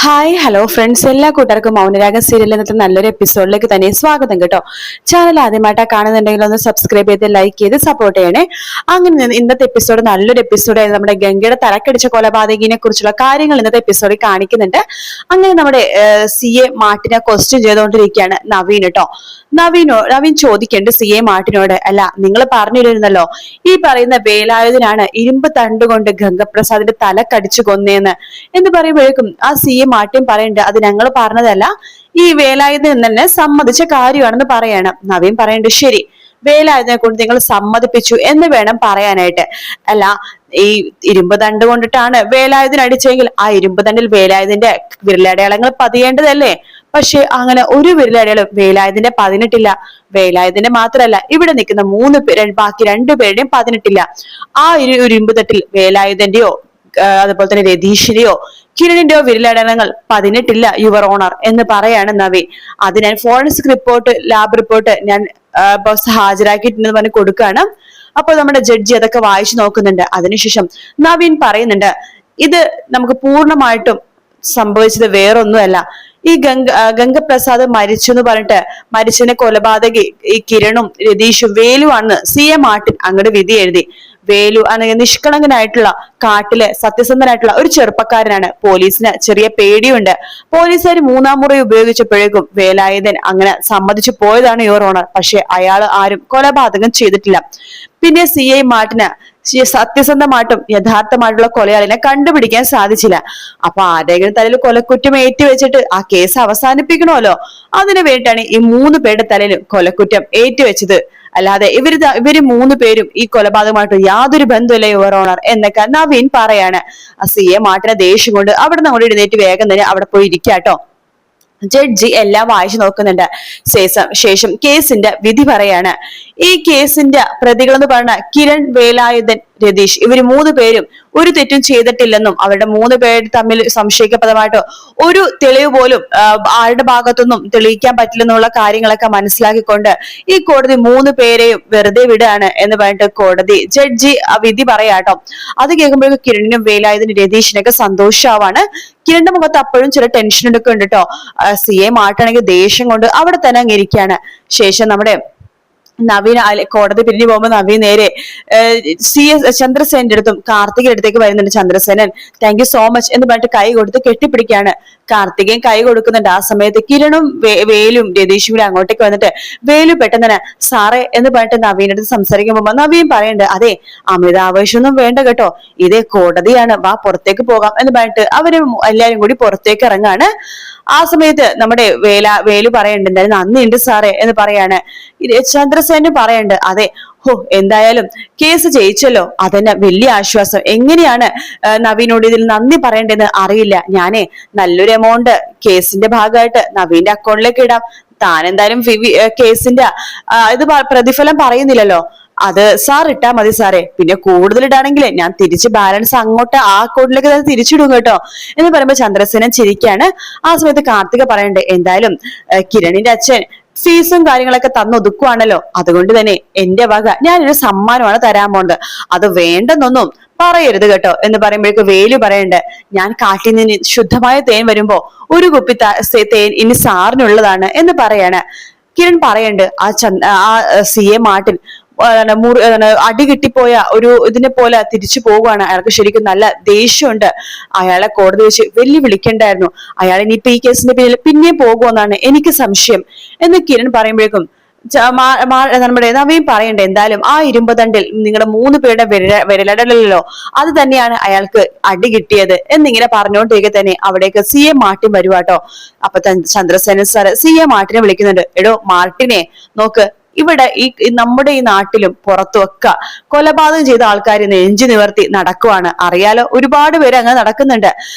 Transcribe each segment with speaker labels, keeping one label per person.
Speaker 1: Hi hello friends, എല്ലാ കൂട്ടർക്കും Mounaragam serial എന്നത്തെ നല്ലൊരു എപ്പിസോഡിലേക്ക് തന്നെ സ്വാഗതം കേട്ടോ. ചാനൽ ആദ്യമായിട്ടാണ് കാണുന്നുണ്ടെങ്കിൽ ഒന്ന് സബ്സ്ക്രൈബ് ചെയ്ത് ലൈക്ക് ചെയ്ത് സപ്പോർട്ട് ചെയ്യണേ. അങ്ങനെ ഇന്നത്തെ എപ്പിസോഡ് നല്ലൊരു എപ്പിസോഡായിരുന്നു. നമ്മുടെ ഗംഗയുടെ തലക്കടിച്ച കൊലപാതകിനെ കുറിച്ചുള്ള കാര്യങ്ങൾ ഇന്നത്തെ എപ്പിസോഡിൽ കാണിക്കുന്നുണ്ട്. അങ്ങനെ നമ്മുടെ CA മാർട്ടിനെ ക്വസ്റ്റ്യൻ ചെയ്തുകൊണ്ടിരിക്കുകയാണ് നവീൻ കേട്ടോ. നവീൻ ചോദിക്കേണ്ട CA മാർട്ടിനോട്, അല്ല നിങ്ങൾ പറഞ്ഞിരുന്നല്ലോ ഈ പറയുന്ന വേലായുധനാണ് ഇരുമ്പ് തണ്ടുകൊണ്ട് ഗംഗപ്രസാദിന്റെ തല കടിച്ചു കൊന്നേന്ന് എന്ന് പറയുമ്പോഴേക്കും ആ CA മാർട്ടിൻ പറയണ്ട്, അത് ഞങ്ങൾ പറഞ്ഞതല്ല, ഈ വേലായുധൻ തന്നെ സമ്മതിച്ച കാര്യമാണെന്ന് പറയണം. നവീൻ പറയണ്ട്, ശരി, വേലായുധനെ കൊണ്ട് നിങ്ങൾ സമ്മതിപ്പിച്ചു എന്ന് വേണം പറയാനായിട്ട്. അല്ല, ഈ ഇരുമ്പ് തണ്ട് കൊണ്ടിട്ടാണ് വേലായുധൻ അടിച്ചെങ്കിൽ ആ ഇരുമ്പ് തണ്ടിൽ വേലായുധന്റെ വിരലടയാളങ്ങൾ പതിയേണ്ടതല്ലേ? പക്ഷെ അങ്ങനെ ഒരു വിരലടയാളം വേലായുധന്റെ പതിനിട്ടില്ല. വേലായുധന്റെ മാത്രമല്ല, ഇവിടെ നിൽക്കുന്ന ബാക്കി രണ്ടുപേരുടെയും പതിനിട്ടില്ല. ആ ഇരുമ്പ് തട്ടിൽ വേലായുധന്റെയോ അതുപോലെ തന്നെ രതീഷിന്റെയോ കിരണിന്റെയോ വിരലടയാളങ്ങൾ പതിനിട്ടില്ല യുവർ ഓണർ എന്ന് പറയാണ് നവീൻ. അത് ഞാൻ ഫോറൻസിക് റിപ്പോർട്ട്, ലാബ് റിപ്പോർട്ട് ഞാൻ ബോസ് ഹാജരാക്കിയിട്ടുണ്ടെന്ന് പറഞ്ഞ് കൊടുക്കുകയാണ്. അപ്പോൾ നമ്മുടെ ജഡ്ജി അതൊക്കെ വായിച്ചു നോക്കുന്നുണ്ട്. അതിനുശേഷം നവീൻ പറയുന്നുണ്ട്, ഇത് നമുക്ക് പൂർണ്ണമായിട്ടും സംഭവിച്ചത് വേറൊന്നുമല്ല. ഈ ഗംഗപ്രസാദ് മരിച്ചു എന്ന് പറഞ്ഞിട്ട് മരിച്ചതിനെ കൊലപാതകി ഈ കിരണും രതീഷും വേലുവാണെന്ന് CA മാർട്ടിൻ അങ്ങോട്ട് വിധി എഴുതി. വേലു അല്ലെങ്കിൽ നിഷ്കളങ്കനായിട്ടുള്ള കാട്ടിലെ സത്യസന്ധനായിട്ടുള്ള ഒരു ചെറുപ്പക്കാരനാണ്. പോലീസിന് ചെറിയ പേടിയുണ്ട്. പോലീസുകാർ മൂന്നാം മുറി ഉപയോഗിച്ചപ്പോഴേക്കും വേലായുധൻ അങ്ങനെ സമ്മതിച്ചു പോയതാണ് യുവർ ഓണർ. പക്ഷെ അയാൾ ആരും കൊലപാതകം ചെയ്തിട്ടില്ല. പിന്നെ CA മാർട്ടിന് സത്യസന്ധമായിട്ടും യഥാർത്ഥമായിട്ടുള്ള കൊലയാളിനെ കണ്ടുപിടിക്കാൻ സാധിച്ചില്ല. അപ്പൊ ആരെങ്കിലും തലയിൽ കൊലക്കുറ്റം ഏറ്റുവെച്ചിട്ട് ആ കേസ് അവസാനിപ്പിക്കണമല്ലോ. അതിനു വേണ്ടിയിട്ടാണ് ഈ 3 പേരുടെ തലയിലും കൊലക്കുറ്റം ഏറ്റുവെച്ചത്. അല്ലാതെ ഇവര് 3 പേരും ഈ കൊലപാതകമായിട്ട് യാതൊരു ബന്ധമില്ല യുവർ ഓണർ എന്നൊക്കെ നവീൻ പറയാണ്. ആ CA മാർട്ടിനെ ദേഷ്യം കൊണ്ട് അവിടെ നിന്ന് അങ്ങോട്ട് എഴുന്നേറ്റ് വേഗം തന്നെ അവിടെ പോയി ഇരിക്കാട്ടോ. ജഡ്ജി എല്ലാം വായിച്ചു നോക്കുന്നുണ്ട്. ശേഷം കേസിന്റെ വിധി പറയാണ്. ഈ കേസിന്റെ പ്രതികൾ എന്ന് പറഞ്ഞ കിരൺ, വേലായുധൻ, രതീഷ്, ഇവര് 3 പേരും ഒരു തെറ്റും ചെയ്തിട്ടില്ലെന്നും അവരുടെ 3 പേര് തമ്മിൽ സംശയിക്കപ്രദമായിട്ടോ ഒരു തെളിവ് പോലും ആരുടെ ഭാഗത്തൊന്നും തെളിയിക്കാൻ പറ്റില്ലെന്നുള്ള കാര്യങ്ങളൊക്കെ മനസ്സിലാക്കിക്കൊണ്ട് ഈ കോടതി 3 പേരെയും വെറുതെ വിടുകയാണ് എന്ന് പറഞ്ഞിട്ട് ജഡ്ജി വിധി പറയാട്ടോ. അത് കേൾക്കുമ്പോഴേക്കും കിരണിനും വേലായുധനും രതീഷിനൊക്കെ സന്തോഷാവാണ്. കിരണിന്റെ മുഖത്ത് അപ്പോഴും ചില ടെൻഷൻ എടുക്കുന്നുണ്ട് കേട്ടോ. CA മാർട്ടാണെങ്കിൽ ദേഷ്യം കൊണ്ട് അവിടെ തന്നെ അങ്ങ് ഇരിക്കുകയാണ്. ശേഷം നമ്മുടെ നവീൻ കോടതി പിരിഞ്ഞു പോകുമ്പോൾ നവീൻ നേരെ ചന്ദ്രസേനന്റെ അടുത്തും കാർത്തികയുടെ അടുത്തേക്ക് വരുന്നുണ്ട്. Chandrasenan thank you so much എന്ന് പറഞ്ഞിട്ട് കൈ കൊടുത്ത് കെട്ടിപ്പിടിക്കാണ്. കാർത്തികൻ കൈ കൊടുക്കുന്നുണ്ട്. ആ സമയത്ത് കിരണും വേലും രതീഷും കൂടി അങ്ങോട്ടേക്ക് വന്നിട്ട് വേലു പെട്ടെന്ന് തന്നെ സാറേ എന്ന് പറഞ്ഞിട്ട് നവീൻ്റെ അടുത്ത് സംസാരിക്കുമ്പോ നവീൻ പറയുന്നുണ്ട്, അതെ, അമിതാവേശമൊന്നും വേണ്ട കേട്ടോ, ഇതേ കോടതിയാണ്, വാ പുറത്തേക്ക് പോകാം എന്ന് പറഞ്ഞിട്ട് അവര് എല്ലാരും കൂടി പുറത്തേക്ക് ഇറങ്ങാണ്. ആ സമയത്ത് നമ്മുടെ വേലു പറയുന്നുണ്ട്, എന്തായാലും നന്ദിയുണ്ട് സാറേ എന്ന് പറയാണ്. ചന്ദ്രസേനൻ പറയുന്നുണ്ട്, അതെ, എന്തായാലും കേസ് ജയിച്ചല്ലോ, അതന്നെ വലിയ ആശ്വാസം. എങ്ങനെയാണ് നവീനോട് ഇതിൽ നന്ദി പറയേണ്ടതെന്ന് അറിയില്ല. ഞാനേ നല്ലൊരു എമൗണ്ട് കേസിന്റെ ഭാഗമായിട്ട് നവീന്റെ അക്കൗണ്ടിലേക്ക് ഇടാം. താൻ എന്തായാലും കേസിന്റെ ഇത് പ്രതിഫലം പറയുന്നില്ലല്ലോ, അത് സാർ ഇട്ടാ മതി സാറേ. പിന്നെ കൂടുതൽ ഇടാണെങ്കിൽ ഞാൻ തിരിച്ച് ബാലൻസ് അങ്ങോട്ട് ആ അക്കൗണ്ടിലേക്ക് തന്നെ തിരിച്ചിടും കേട്ടോ എന്ന് പറയുമ്പോ ചന്ദ്രസേനൻ ചിരിക്കാണ്. ആ സമയത്ത് കാർത്തിക പറയണ്ടേ, എന്തായാലും കിരണിന്റെ അച്ഛൻ ഫീസും കാര്യങ്ങളൊക്കെ തന്നൊതുക്കുവാണല്ലോ, അതുകൊണ്ട് തന്നെ എന്റെ വക ഞാനൊരു സമ്മാനമാണ് തരാൻ പോണത്, അത് വേണ്ടെന്നൊന്നും പറയരുത് കേട്ടോ എന്ന് പറയുമ്പോഴേക്ക് വേലു പറയണ്ട്, ഞാൻ കാട്ടിൽ നിന്ന് ശുദ്ധമായ തേൻ വരുമ്പോ ഒരു കുപ്പി തേൻ ഇനി സാറിനുള്ളതാണ് എന്ന് പറയാണ്. കിരൺ പറയണ്ട്, ആ CA മാർട്ടിൻ അടി കിട്ടിപ്പോയ ഒരു ഇതിനെ പോലെ തിരിച്ചു പോകുവാണ്. അയാൾക്ക് ശരിക്കും നല്ല ദേഷ്യമുണ്ട്. അയാളെ കോടതി വെച്ച് വെല്ലുവിളിക്കണ്ടായിരുന്നു. അയാൾ ഇനിയിപ്പോ ഈ കേസിന്റെ പേരിൽ പിന്നെ പോകുമെന്നാണ് എനിക്ക് സംശയം എന്ന് കിരൺ പറയുമ്പോഴേക്കും നമ്മുടെ നവീൻ പറയണ്ടേ, എന്തായാലും ആ ഇരുമ്പ് തണ്ടിൽ നിങ്ങളുടെ 3 പേരുടെ വിരലടലല്ലോ, അത് തന്നെയാണ് അയാൾക്ക് അടി കിട്ടിയത് എന്നിങ്ങനെ പറഞ്ഞുകൊണ്ടിരിക്കെ തന്നെ അവിടേക്ക് CA മാർട്ടിൻ വരുവാട്ടോ. അപ്പൊ ചന്ദ്രസേനൻ സാറ് CA മാർട്ടിനെ വിളിക്കുന്നുണ്ട്. എടോ മാർട്ടിനെ, നോക്ക്, ഇവിടെ നമ്മുടെ ഈ നാട്ടിലും പുറത്തുമൊക്കെ കൊലപാതകം ചെയ്ത ആൾക്കാർ നെഞ്ചു നിവർത്തി നടക്കുവാണ്. അറിയാലോ, ഒരുപാട് പേര് അങ്ങനെ നടക്കുന്നുണ്ട്.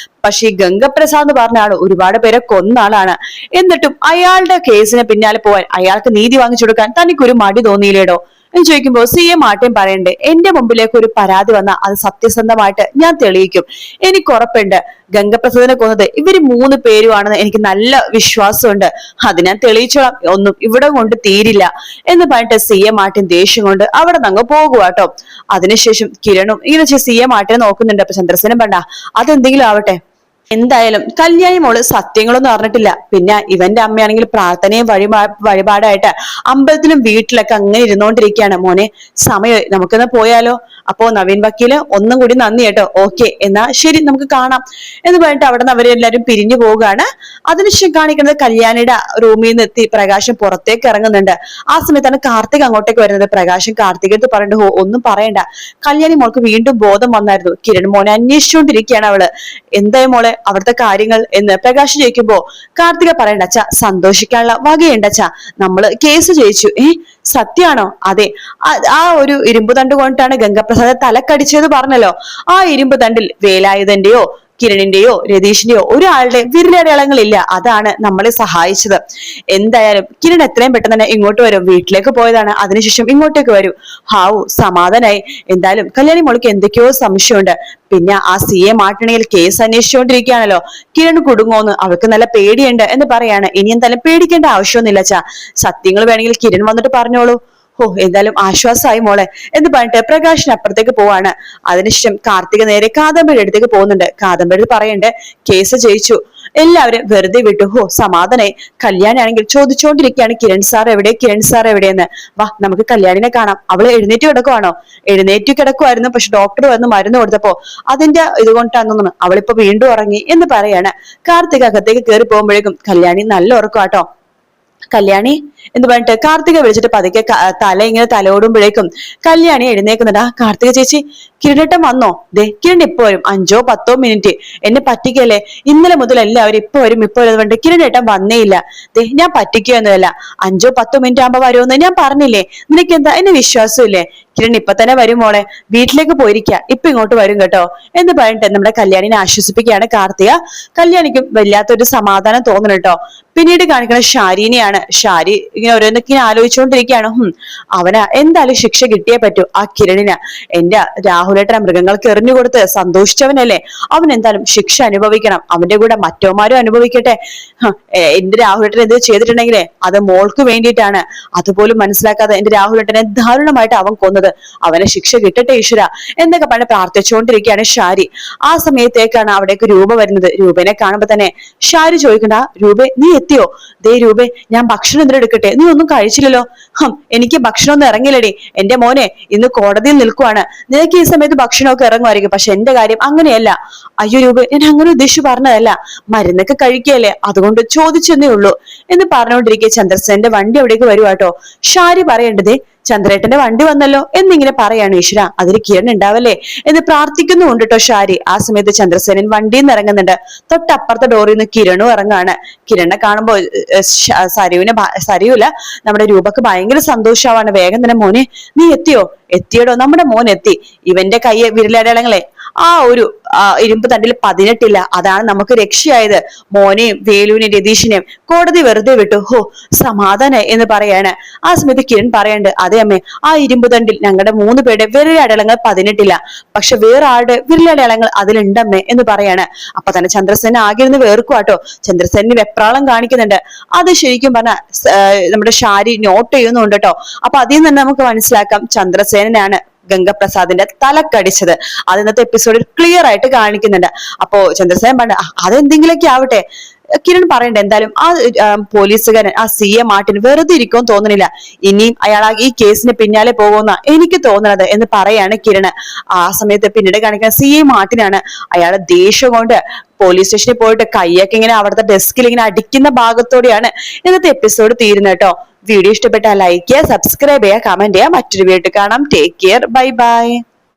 Speaker 1: പക്ഷെ ഈ ഗംഗപ്രസാദ് എന്ന് പറഞ്ഞ ആള് ഒരുപാട് പേരെ കൊന്ന ആളാണ്. എന്നിട്ടും അയാളുടെ കേസിന് പിന്നാലെ പോവാൻ, അയാൾക്ക് നീതി വാങ്ങിച്ചു കൊടുക്കാൻ തനിക്കൊരു മടി തോന്നിയില്ലേടോ എന്ന് ചോദിക്കുമ്പോൾ CA മാർട്ടിൻ പറയണ്ടേ, എന്റെ മുമ്പിലേക്ക് ഒരു പരാതി വന്നാൽ അത് സത്യസന്ധമായിട്ട് ഞാൻ തെളിയിക്കും. എനിക്ക് ഉറപ്പുണ്ട് ഗംഗപ്രസാദിനെ കൊന്നത് ഇവര് 3 പേരുമാണെന്ന് എനിക്ക് നല്ല വിശ്വാസമുണ്ട്. അത് ഞാൻ തെളിയിച്ചോളാം, ഒന്നും ഇവിടെ കൊണ്ട് തീരില്ല എന്ന് പറഞ്ഞിട്ട് CA മാർട്ടിൻ ദേഷ്യം കൊണ്ട് അവിടെ നിന്ന് പോകുവാട്ടോ. അതിനുശേഷം കിരണും ഇങ്ങനെ CA മാർട്ടിനെ നോക്കുന്നുണ്ട്. അപ്പൊ ചന്ദ്രസേനൻ പറഞ്ഞ അതെന്തെങ്കിലും ആവട്ടെ, എന്തായാലും കല്യാണി മോള് സത്യങ്ങളൊന്നും അറിഞ്ഞിട്ടില്ല. പിന്നെ ഇവന്റെ അമ്മയാണെങ്കിൽ പ്രാർത്ഥനയും വഴിപാടായിട്ട് അമ്പലത്തിലും വീട്ടിലൊക്കെ അങ്ങനെ ഇരുന്നോണ്ടിരിക്കുകയാണ്. മോനെ സമയം നമുക്കൊന്ന് പോയാലോ? അപ്പോ നവീൻ വക്കീല് ഒന്നും കൂടി നന്ദി കേട്ടോ. ഓക്കെ, എന്നാ ശരി, നമുക്ക് കാണാം എന്ന് പറഞ്ഞിട്ട് അവിടെ നിന്ന് അവരെല്ലാരും പിരിഞ്ഞു പോവുകയാണ്. അതിനുശേഷം കാണിക്കുന്നത് കല്യാണിയുടെ റൂമിൽ നിന്ന് എത്തി പ്രകാശം പുറത്തേക്ക് ഇറങ്ങുന്നുണ്ട്. ആ സമയത്താണ് കാർത്തിക് അങ്ങോട്ടേക്ക് വരുന്നത്. പ്രകാശം കാർത്തികത്ത് പറഞ്ഞിട്ട് ഒന്നും പറയണ്ട, കല്യാണി മോൾക്ക് വീണ്ടും ബോധം വന്നായിരുന്നു. കിരൺ മോനെ അന്വേഷിച്ചുകൊണ്ടിരിക്കുകയാണ് അവള്. എന്തായി മോളെ അവിടുത്തെ കാര്യങ്ങൾ എന്ന് പ്രകാശ് ചോദിക്കുമ്പോ കാർത്തിക പറയണ്ട അച്ഛാ, സന്തോഷിക്കാനുള്ള വകയുണ്ട് അച്ഛാ, നമ്മള് കേസ് ജയിച്ചു. സത്യാണോ? അതെ, ആ ഒരു ഇരുമ്പ് തണ്ട് കൊണ്ടിട്ടാണ് ഗംഗാപ്രസാദ് തലക്കടിച്ചത് പറഞ്ഞല്ലോ. ആ ഇരുമ്പ് തണ്ടിൽ വേലായുധന്റെയോ കിരണിന്റെയോ രതീഷിന്റെയോ ഒരാളുടെ വിരലടയാളങ്ങളില്ല. അതാണ് നമ്മളെ സഹായിച്ചത്. എന്തായാലും കിരൺ എത്രയും പെട്ടെന്ന് തന്നെ ഇങ്ങോട്ട് വരും. വീട്ടിലേക്ക് പോയതാണ്, അതിനുശേഷം ഇങ്ങോട്ടേക്ക് വരും. ഹാവു, സമാധാനായി. എന്തായാലും കല്യാണി മോൾക്ക് എന്തൊക്കെയോ സംശയമുണ്ട്. പിന്നെ ആ CA മാറ്റണമെങ്കിൽ കേസ് അന്വേഷിച്ചുകൊണ്ടിരിക്കുകയാണല്ലോ, കിരൺ കുടുങ്ങോന്ന് അവൾക്ക് നല്ല പേടിയുണ്ട് എന്ന് പറയാണ്. ഇനി എന്തായാലും പേടിക്കേണ്ട ആവശ്യമൊന്നുമില്ല അച്ഛാ, സത്യങ്ങൾ വേണമെങ്കിൽ കിരൺ വന്നിട്ട് പറഞ്ഞോളൂ. എന്തായാലും ആശ്വാസമായി മോളെ എന്ന് പറഞ്ഞിട്ട് പ്രകാശിന് അപ്പുറത്തേക്ക് പോവാണ്. അതിനുശേഷം കാർത്തിക നേരെ കാദംബരി അടുത്തേക്ക് പോകുന്നുണ്ട്. കാദംബരി പറയണ്ട് കേസ് ജയിച്ചു, എല്ലാവരും വെറുതെ വിട്ടു. സമാധാനായി. കല്യാണി ആണെങ്കിൽ ചോദിച്ചുകൊണ്ടിരിക്കുകയാണ് കിരൺ സാർ എവിടെ, കിരൺ സാർ എവിടെയെന്ന്. വാ, നമുക്ക് കല്യാണിനെ കാണാം. അവള് എഴുന്നേറ്റ് കിടക്കുവാണോ? എഴുന്നേറ്റ് കിടക്കുമായിരുന്നു, പക്ഷെ ഡോക്ടർ വന്ന് മരുന്ന് കൊടുത്തപ്പോ അതിന്റെ ഇതുകൊണ്ടാണെന്ന് തോന്നുന്നു അവളിപ്പോ വീണ്ടും ഉറങ്ങി എന്ന് പറയാണ്. കാർത്തിക അകത്തേക്ക് കയറി പോകുമ്പോഴേക്കും കല്യാണി നല്ല ഉറക്കാട്ടോ. കല്യാണി എന്ന് പറഞ്ഞിട്ട് കാർത്തിക വിളിച്ചിട്ട് പതുക്കെ തല ഇങ്ങനെ തലോടുമ്പോഴേക്കും കല്യാണി എഴുന്നേക്കുന്നുണ്ട്. കാർത്തിക ചേച്ചി, കിരണേട്ടൻ വന്നോ? ദേ കിരൺ ഇപ്പൊ വരും, 5-10 മിനിറ്റ്. എന്നെ പറ്റിക്കല്ലേ, ഇന്നലെ മുതൽ എല്ലാവരും ഇപ്പൊ വരും ഇപ്പൊ വരും പറഞ്ഞിട്ട് കിരണേട്ടൻ വന്നേയില്ല. ദേ ഞാൻ പറ്റിക്കുകയൊന്നുമല്ല, 5-10 മിനിറ്റ് ആകുമ്പോ വരുമെന്ന് ഞാൻ പറഞ്ഞില്ലേ, നിനക്ക് എന്താ എന്നെ വിശ്വാസമില്ലേ? കിരൺ ഇപ്പൊ തന്നെ വരും മോളെ, വീട്ടിലേക്ക് പോയിരിക്കുക, ഇപ്പൊ ഇങ്ങോട്ട് വരും കേട്ടോ എന്ന് പറഞ്ഞിട്ട് നമ്മുടെ കല്യാണിനെ ആശ്വസിപ്പിക്കുകയാണ് കാർത്തിക. കല്യാണിക്കും വല്ലാത്തൊരു സമാധാനം തോന്നുന്നു കേട്ടോ. പിന്നീട് കാണിക്കുന്ന ഷാരിനെയാണ്. ഷാരി ഇങ്ങനെ ഓരോന്നൊക്കെ ആലോചിച്ചുകൊണ്ടിരിക്കുകയാണ്. അവന് എന്തായാലും ശിക്ഷ കിട്ടിയേ പറ്റൂ. ആ കിരണിന് എന്റെ രാഹുലേട്ടനെ മൃഗങ്ങൾക്ക് എറിഞ്ഞു കൊടുത്ത് സന്തോഷിച്ചവനല്ലേ, അവൻ എന്തായാലും ശിക്ഷ അനുഭവിക്കണം. അവന്റെ കൂടെ മറ്റോമാരും അനുഭവിക്കട്ടെ. എന്റെ രാഹുലേട്ടൻ എന്ത് ചെയ്തിട്ടുണ്ടെങ്കിലേ അത് മോൾക്ക് വേണ്ടിയിട്ടാണ്. അതുപോലും മനസ്സിലാക്കാതെ എന്റെ രാഹുലേട്ടനെ ദാരുണമായിട്ട് അവൻ കൊന്നത്. അവനെ ശിക്ഷ കിട്ടട്ടെ ഈശ്വര എന്നൊക്കെ പറഞ്ഞ് പ്രാർത്ഥിച്ചുകൊണ്ടിരിക്കുകയാണ് ഷാരി. ആ സമയത്തേക്കാണ് അവിടേക്ക് രൂപ വരുന്നത്. രൂപനെ കാണുമ്പോ തന്നെ ഷാരി ചോദിക്കണ്ട, രൂപേ നീ എത്തിയോ? ദേ രൂപേ, ഞാൻ ഭക്ഷണം എന്തെടുക്കട്ടെ? നീ ഒന്നും കഴിച്ചില്ലല്ലോ. എനിക്ക് ഭക്ഷണം ഒന്നും ഇറങ്ങില്ലടി. എന്റെ മോനെ ഇന്ന് കോടതിയിൽ നിൽക്കുവാണ്, നിനക്ക് ഈ സമയത്ത് ഭക്ഷണമൊക്കെ ഇറങ്ങുമായിരിക്കും, പക്ഷെ എന്റെ കാര്യം അങ്ങനെയല്ല. അയ്യോ രൂപേ, ഞാൻ അങ്ങനെ ഉദ്ദേശിച്ചു പറഞ്ഞതല്ല, മരുന്നൊക്കെ കഴിക്കുകയല്ലേ, അതുകൊണ്ട് ചോദിച്ചെന്നേ ഉള്ളൂ എന്ന് പറഞ്ഞുകൊണ്ടിരിക്കെ ചന്ദ്രസേന്റെ വണ്ടി അവിടേക്ക് വരുവാട്ടോ. ഷാരി പറയേണ്ടതേ ചന്ദ്രേട്ടന്റെ വണ്ടി വന്നല്ലോ എന്നിങ്ങനെ പറയാണ്. ഈശ്വര, അതിന് കിരൺ ഉണ്ടാവല്ലേ എന്ന് പ്രാർത്ഥിക്കുന്നുണ്ട് കേട്ടോ ഷാരി. ആ സമയത്ത് ചന്ദ്രസേനൻ വണ്ടിയിൽ നിന്ന് ഇറങ്ങുന്നുണ്ട്. തൊട്ടപ്പുറത്തെ ഡോറിൽ നിന്ന് കിരണും ഇറങ്ങാണ്. കിരണിനെ കാണുമ്പോ സരിയുല നമ്മുടെ രൂപക്ക് ഭയങ്കര സന്തോഷാവാണ്. വേഗം തന്നെ മോനെ നീ എത്തിയോ? എത്തിയടോ, നമ്മുടെ മോൻ എത്തി. ഇവന്റെ കയ്യെ വിരലടയാളങ്ങളെ ആ ഒരു ഇരുമ്പ് തണ്ടിൽ 18 അതാണ് നമുക്ക് രക്ഷയായത്. മോനെയും വേലുവിനെയും രതീഷിനെയും കോടതി വെറുതെ വിട്ടു. സമാധാനായി എന്ന് പറയാണ്. ആ സമയത്ത് കിരൺ പറയണ്ട്, അതെ അമ്മേ, ആ ഇരുമ്പ് തണ്ടിൽ ഞങ്ങളുടെ 3 പേരുടെ വിരലടയാളങ്ങൾ 18 പക്ഷെ വേറെ ആളുടെ വിരലടയാളങ്ങൾ അതിലുണ്ടമ്മേ എന്ന് പറയാണ്. അപ്പൊ തന്നെ ചന്ദ്രസേന ആകെ ഇരുന്ന് വേർക്കുവാട്ടോ. ചന്ദ്രസേനെ വെപ്രാളം കാണിക്കുന്നുണ്ട്. അത് ശരിക്കും പറഞ്ഞ നമ്മുടെ ഷാരി നോട്ട് ചെയ്യുന്നുണ്ട് കേട്ടോ. അപ്പൊ അതിൽ നിന്ന് നമുക്ക് മനസ്സിലാക്കാം ചന്ദ്രസേനാണ് ഗംഗപ്രസാദിന്റെ തലക്കടിച്ചത്. അത് ഇന്നത്തെ എപ്പിസോഡിൽ ക്ലിയർ ആയിട്ട് കാണിക്കുന്നുണ്ട്. അപ്പോ ചന്ദ്രസേനൻ പറഞ്ഞ അതെന്തെങ്കിലൊക്കെ ആവട്ടെ, കിരൺ പറയണ്ട, എന്തായാലും ആ പോലീസുകാരൻ ആ CA മാർട്ടിൻ വെറുതെ ഇരിക്കുമെന്ന് തോന്നുന്നില്ല, ഇനിയും അയാൾ ഈ കേസിന് പിന്നാലെ പോകുന്ന എനിക്ക് തോന്നുന്നത് എന്ന് പറയാണ് കിരണ്. ആ സമയത്ത് പിന്നീട് കാണിക്കുന്ന CA മാർട്ടിനാണ്. അയാളെ ദേഷ്യം കൊണ്ട് പോലീസ് സ്റ്റേഷനിൽ പോയിട്ട് കയ്യൊക്കെ ഇങ്ങനെ അവിടുത്തെ ഡെസ്കിൽ ഇങ്ങനെ അടിക്കുന്ന ഭാഗത്തോടെയാണ് ഇന്നത്തെ എപ്പിസോഡ് തീരുന്നത് കേട്ടോ. വീഡിയോ ഇഷ്ടപ്പെട്ടാൽ ലൈക്ക് ചെയ്യുക, സബ്സ്ക്രൈബ് ചെയ്യുക, കമന്റ് ചെയ്യുക. മറ്റൊരു വീഡിയോ കാണാം. Take care, bye bye.